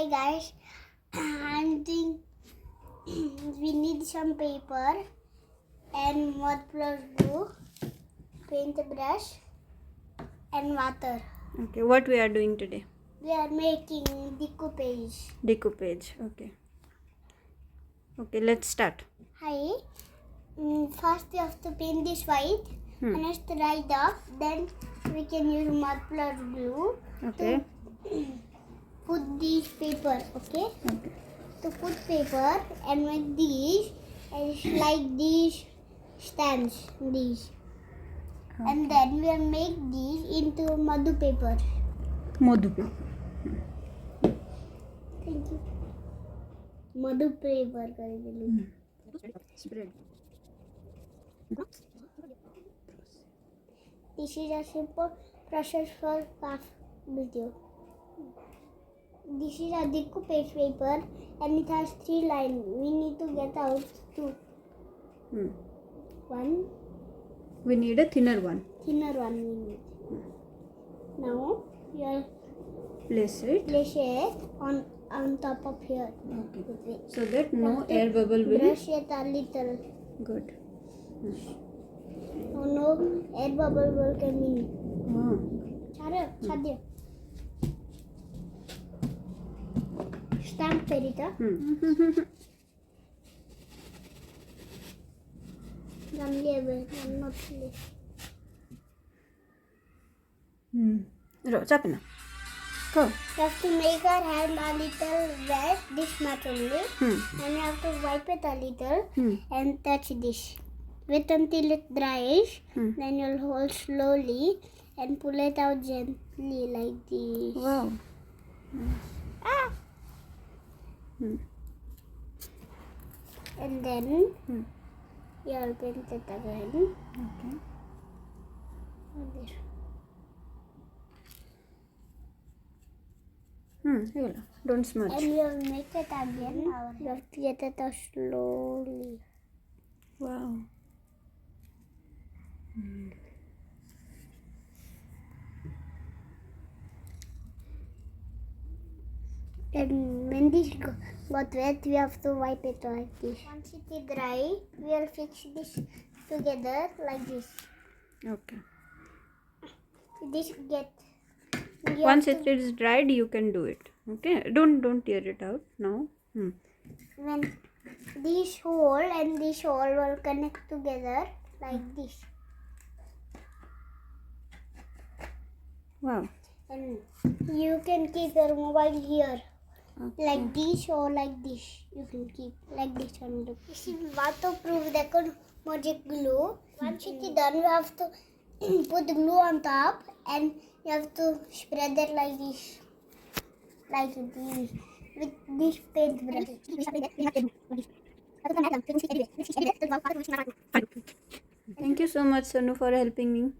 Hi guys, I'm doing. We need some paper and mud plus glue, paintbrush, and water. Okay, what we are doing today? We are making decoupage. Decoupage. Okay. Okay, let's start. Hi. First we have to paint this white and it's dried off. Then we can use mud plus glue Okay. to put this paper. Okay. Okay. To put paper and make these and it's like these stands. These. And then we will make these into madhu paper. Madhu paper. Thank you. Madhu paper करेंगे. Spread. This is a simple process for craft video. This is a decoupage paper and it has 3 lines. We need to get out 2. One We need a thinner one. thinner one we need. Now you Place it. place it on top of here. Okay. So that no air bubble will. Brush it a little. Good. Oh no, air bubble will come in. Oh. Chadya. Stamp perita. Chop na. Go. You have to make our hand a little wet, this much only. And you have to wipe it a little and touch this. Wait until it dries. Then you'll hold slowly and pull it out gently like this. Wow. And then you'll paint it again. Okay. Like this. Don't smudge. And you'll make it again. You have to get it out slowly. Wow. And when this got wet, we have to wipe it like this. Once it is dry, we will fix this together like this. Okay. This get. Once it is dried, you can do it. Okay. Don't tear it out now. When this hole and this hole will connect together like this. Wow. And you can keep your mobile here. Okay. Like this or like this. You can keep like this on the. This is waterproof magic glue. Once it is done, you have to put the glue on top and you have to spread it like this. Like this. With this paintbrush. Thank you so much, Sonu, for helping me.